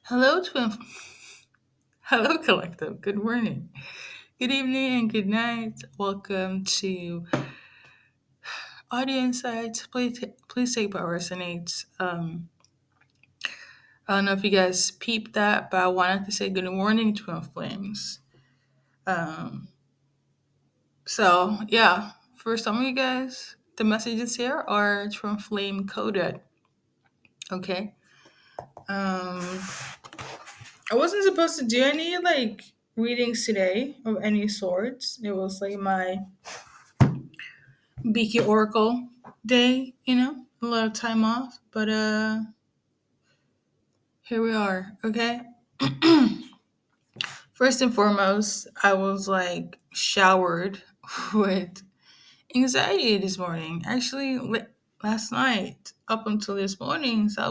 Hello, twin. Hello, collective. Good morning, good evening, and good night. Welcome to Audio Insights. Please take what resonates. I don't know if you guys peeped that, but I wanted to say good morning, twin flames. Um, yeah, for some of you guys, the messages here are twin flame coded. Okay. Um, I wasn't supposed to do any readings today of any sorts. It was like my BKA Oracle day, a lot of time off, but here we are, okay? First and foremost, I was showered with anxiety this morning. Actually, last night up until this morning, so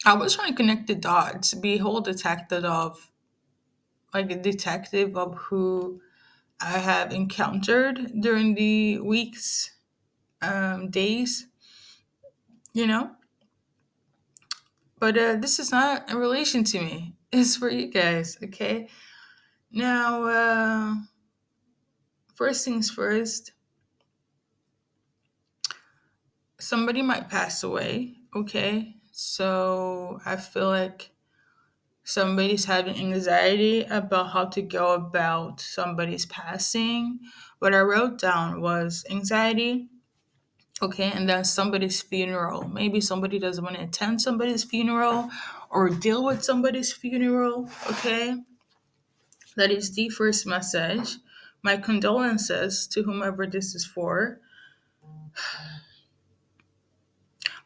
I was trying to connect the dots, be whole detective of like a detective of who I have encountered during the weeks, days, you know. But this is not in relation to me. It's for you guys, okay? Now, first things first, somebody might pass away, okay? So I feel like somebody's having anxiety about how to go about somebody's passing. What I wrote down was anxiety, okay, and then somebody's funeral. Maybe somebody doesn't want to attend somebody's funeral or deal with somebody's funeral, okay? That is the first message. My condolences to whomever this is for.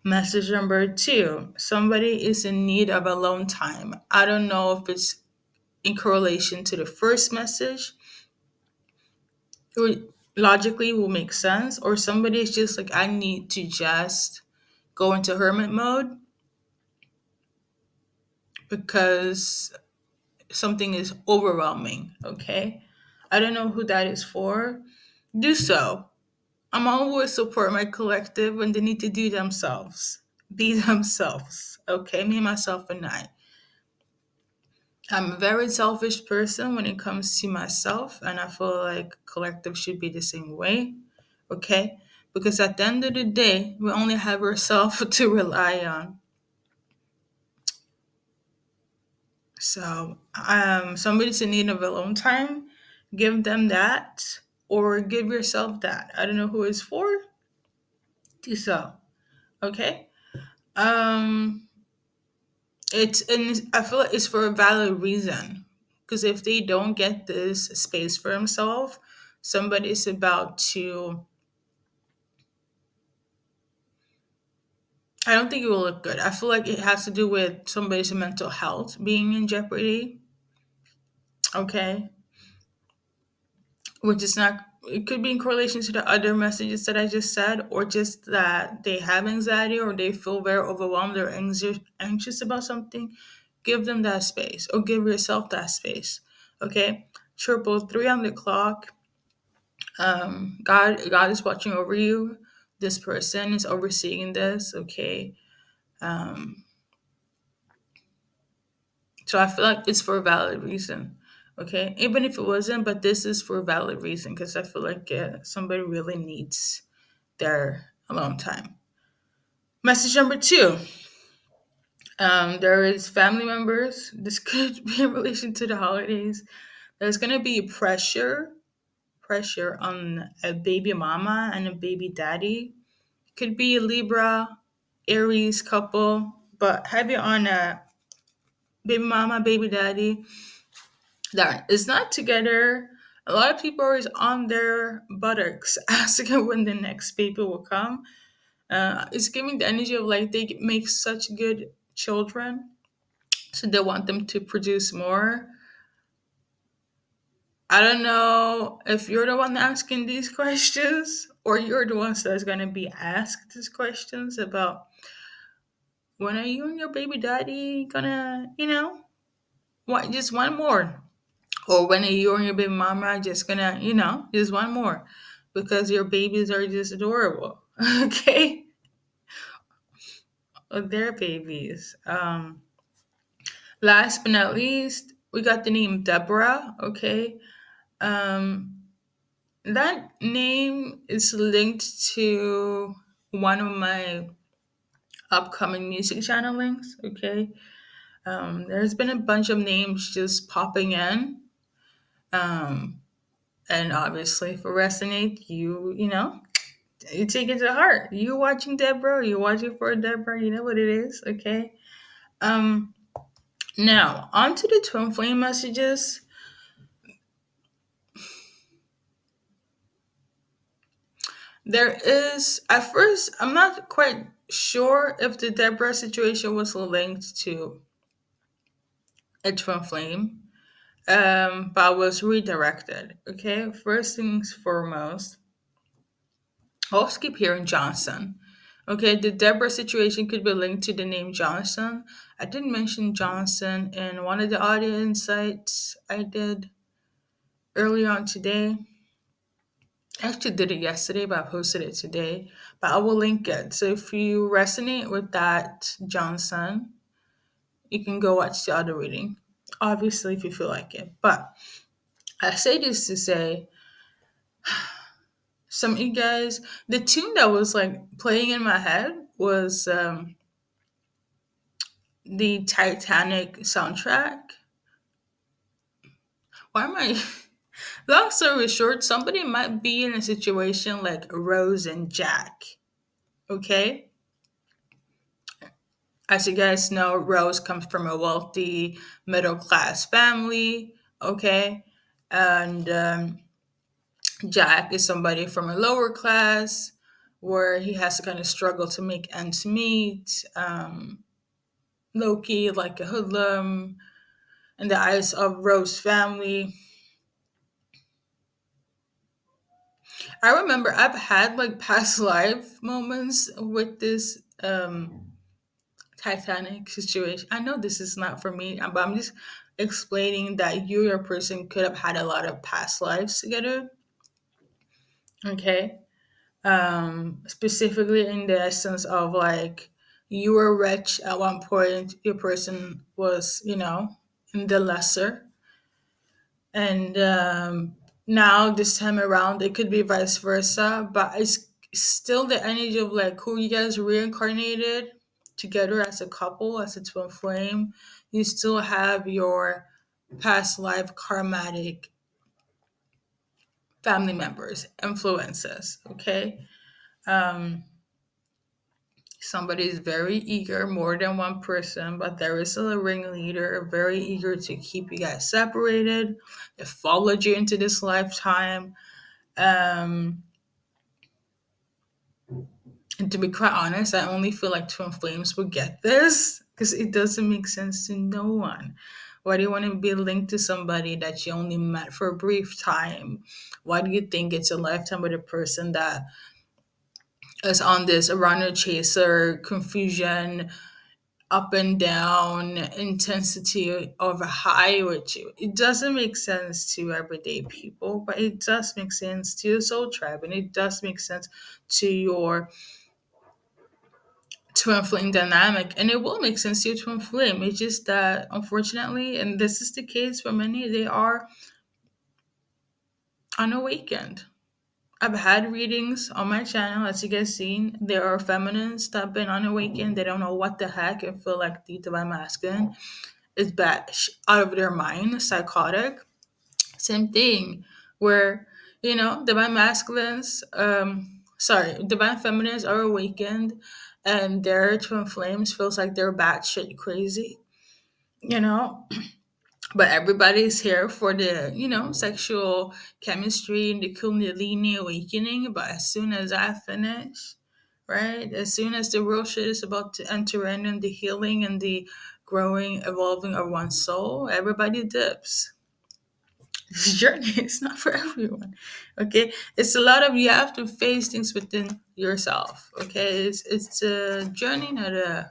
Message number two, somebody is in need of alone time. I don't know if it's in correlation to the first message. It would, logically will make sense, or somebody is just like, I need to just go into hermit mode because something is overwhelming, okay? I don't know who that is for. Do so. I'm always support my collective when they need to do themselves. Be themselves. Okay, me, myself, and I. I'm a very selfish person when it comes to myself, and I feel like collective should be the same way. Okay? Because at the end of the day, we only have ourselves to rely on. So, somebody's in need of alone time, give them that, or give yourself that. I don't know who it's for. Do so. Okay? Um, I feel like it's for a valid reason. Because if they don't get this space for themselves, somebody's about to. I don't think it will look good. I feel like it has to do with somebody's mental health being in jeopardy. Okay, which is not. It could be in correlation to the other messages that I just said, or just that they have anxiety or they feel very overwhelmed or anxious about something. Give them that space, or give yourself that space. Okay, triple three on the clock. God is watching over you. This person is overseeing this. Okay, um, so I feel like it's for a valid reason. Okay, even if it wasn't, but this is for a valid reason because I feel like somebody really needs their alone time. Message number two. There is family members. This could be in relation to the holidays. There's gonna be pressure on a baby mama and a baby daddy. Could be a Libra, Aries couple, but have you on a baby mama, baby daddy that is not together. A lot of people are on their buttocks asking when the next baby will come. It's giving the energy of like they make such good children, so they want them to produce more. I don't know if you're the one asking these questions or you're the ones that's gonna be asked these questions about when are you and your baby daddy gonna, what just one more. Or when are you and your baby mama just gonna, just one more. Because your babies are just adorable. Okay? of their babies. Last but not least, we got the name Deborah. Okay. Um, that name is linked to one of my upcoming music channelings. Okay. There's been a bunch of names just popping in. Um, and obviously, if it resonates, you take it to heart. You watching Deborah, you watching for Deborah, you know what it is, okay? Um, Now, on to the twin flame messages. There is, at first, I'm not quite sure if the Deborah situation was linked to a twin flame, but I was redirected. Okay, first things foremost, I also keep hearing Johnson. Okay, the Deborah situation could be linked to the name Johnson. I did mention Johnson in one of the audio insights I did earlier on today. I actually did it yesterday, but I posted it today. But I will link it. So if you resonate with that Johnson, you can go watch the other reading. Obviously, if you feel like it. But I say this to say, some of you guys, the tune that was like playing in my head was the Titanic soundtrack. Why am I? Long story short, somebody might be in a situation like Rose and Jack. Okay, as you guys know, Rose comes from a wealthy middle class family. Okay, and Jack is somebody from a lower class where he has to kind of struggle to make ends meet. Low key, like a hoodlum in the eyes of Rose's family. I remember I've had like past life moments with this Titanic situation. I know this is not for me, but I'm just explaining that you, your person, could have had a lot of past lives together. Okay. Specifically in the essence of like you were rich at one point, your person was, in the lesser. And now this time around it could be vice versa, but it's still the energy of like who you guys reincarnated together as a couple, as a twin flame. You still have your past life karmatic family members influences. Okay. um Somebody is very eager, more than one person, but there is a ringleader very eager to keep you guys separated. They followed you into this lifetime. Um, and to be quite honest, I only feel like twin flames will get this because it doesn't make sense to no one. Why do you want to be linked to somebody that you only met for a brief time? Why do you think it's a lifetime with a person that is on this runner chaser confusion, up and down intensity of a high with you? It doesn't make sense to everyday people, but it does make sense to your soul tribe, and it does make sense to your twin flame dynamic, and it will make sense to your twin flame. It's just that unfortunately, and this is the case for many, they are unawakened. I've had readings on my channel, as you guys seen. There are feminines that have been unawakened. They don't know what the heck and feel like the divine masculine is bad, out of their mind, psychotic. Same thing, where divine masculines, sorry, divine feminines are awakened, and their twin flames feels like they're batshit crazy. You know, but everybody's here for the sexual chemistry and the kundalini awakening. But as soon as I finish, right, as soon as the real shit is about to enter in, and the healing and the growing, evolving of one's soul, everybody dips. This journey is not for everyone. Okay, it's a lot of, you have to face things within yourself. Okay, it's a journey, not a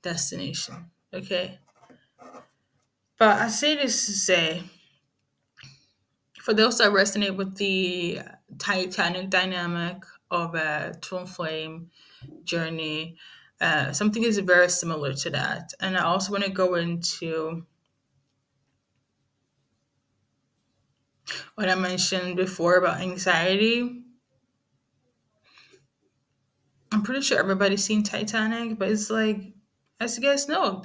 destination. Okay, but I say this to say, for those that resonate with the Titanic dynamic of a twin flame journey, Something is very similar to that. And I also want to go into what I mentioned before about anxiety. I'm pretty sure everybody's seen Titanic, but it's like, as you guys know,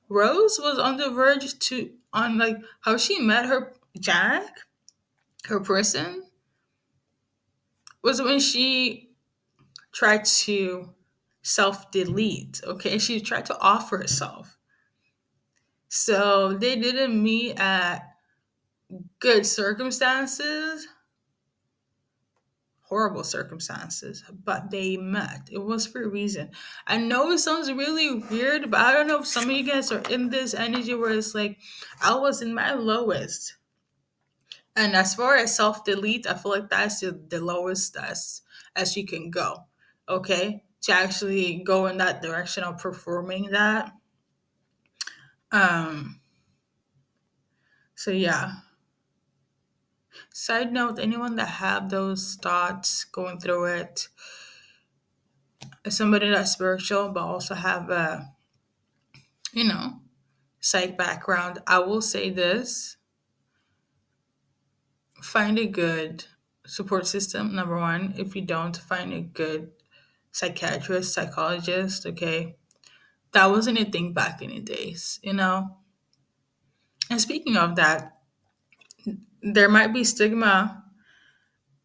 Rose was on the verge to on like how she met her Jack, her person, was when she tried to self delete. Okay, she tried to offer herself. So they didn't meet at good circumstances, horrible circumstances, but they met. It was for a reason. I know it sounds really weird, but I don't know if some of you guys are in this energy where it's like I was in my lowest. And as far as self delete, I feel like that's the lowest as you can go. Okay? To actually go in that direction of performing that. Um, so yeah. Side note, anyone that have those thoughts going through it, as somebody that's spiritual but also have a, you know, psych background, I will say this: find a good support system, number one. If you don't, find a good psychiatrist, psychologist, okay? That wasn't a thing back in the days, you know? And speaking of that, there might be stigma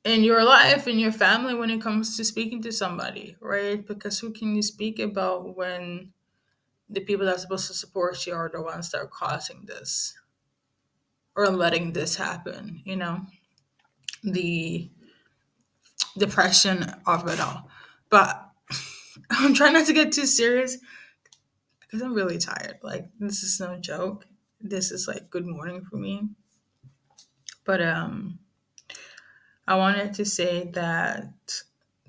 in your life, in your family, when it comes to speaking to somebody, right? Because who can you speak about when the people that are supposed to support you are the ones that are causing this or letting this happen, you know? The depression of it all. But I'm trying not to get too serious because I'm really tired. Like, this is no joke. This is like good morning for me. But I wanted to say that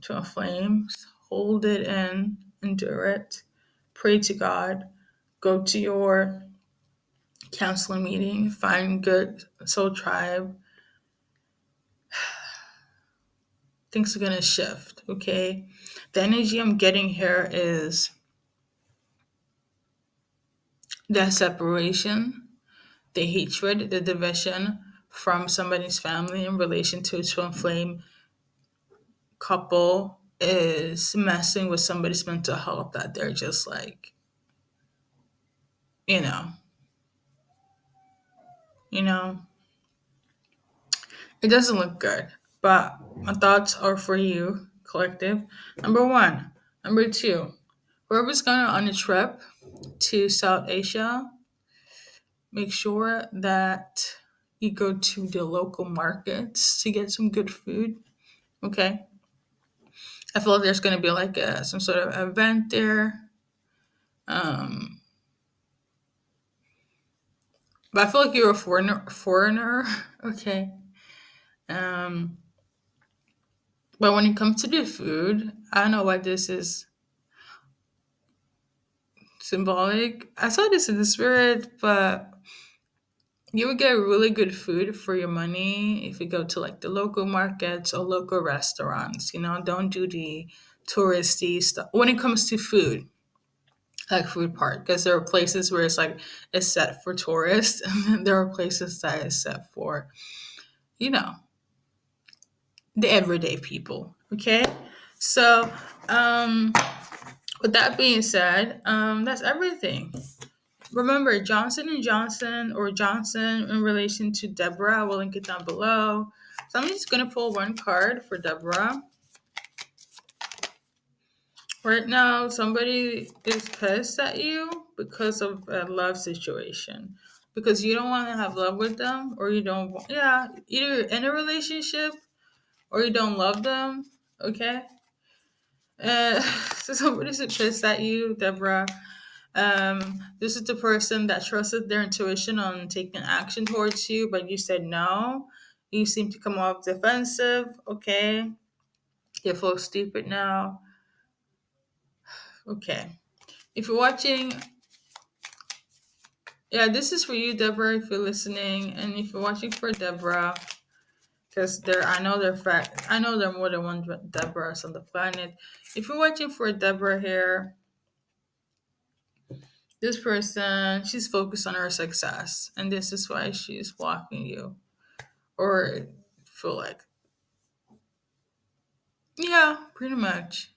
to a flames, hold it in, endure it, pray to God, go to your counseling meeting, find good soul tribe. Things are gonna shift, okay? The energy I'm getting here is the separation, the hatred, the division from somebody's family in relation to a twin flame couple is messing with somebody's mental health, that they're just like, you know, you know, it doesn't look good. But my thoughts are for you, collective. Number one. Number two, whoever's going on a trip to South Asia, make sure that you go to the local markets to get some good food. Okay. I feel like there's going to be like some sort of event there. Um, but I feel like you're a foreigner. Okay. Um, but when it comes to the food, I don't know why this is symbolic. I saw this in the spirit, but you would get really good food for your money if you go to like the local markets or local restaurants. You know, don't do the touristy stuff when it comes to food, like food park, because there are places where it's like it's set for tourists, and then there are places that is set for, you know, the everyday people. Okay, so um, with that being said, that's everything. Remember Johnson and Johnson, or Johnson in relation to Deborah. I will link it down below. So I'm just gonna pull one card for Deborah. Right now, somebody is pissed at you because of a love situation. Because you don't want to have love with them, or you don't want, yeah, either in a relationship or you don't love them. Okay? So somebody's pissed at you, Deborah. This is the person that trusted their intuition on taking action towards you, but you said no. You seem to come off defensive. Okay. You feel stupid now. Okay. If you're watching, yeah, this is for you, Deborah, if you're listening. And if you're watching for Deborah, because I know there are more than one Deborahs on the planet. If you're watching for Deborah here, This person, she's focused on her success, and this is why she's blocking you. Or feel like, yeah, pretty much,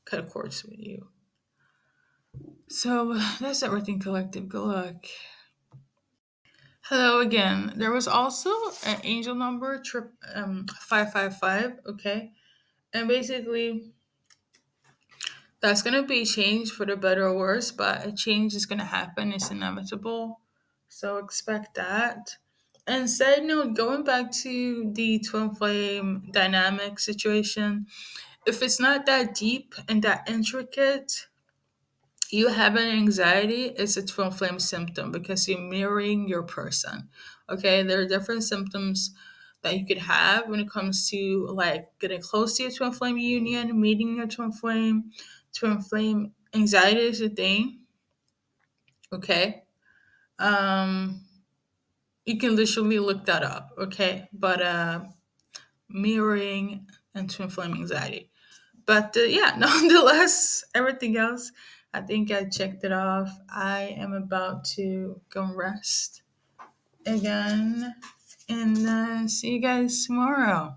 cut cords with you. So that's everything, collective. Good luck. Hello again. There was also an angel number, 555. Okay, and basically that's gonna be changed for the better or worse, but a change is gonna happen. It's inevitable, so expect that. And side note, going back to the twin flame dynamic situation, if it's not that deep and that intricate, you have an anxiety, it's a twin flame symptom because you're mirroring your person. Okay, there are different symptoms that you could have when it comes to like getting close to your twin flame union, meeting your twin flame. Twin flame anxiety is a thing. Okay, um, you can literally look that up. Okay, but mirroring and twin flame anxiety. But yeah, nonetheless, everything else, I think I checked it off. I am about to go rest again and see you guys tomorrow.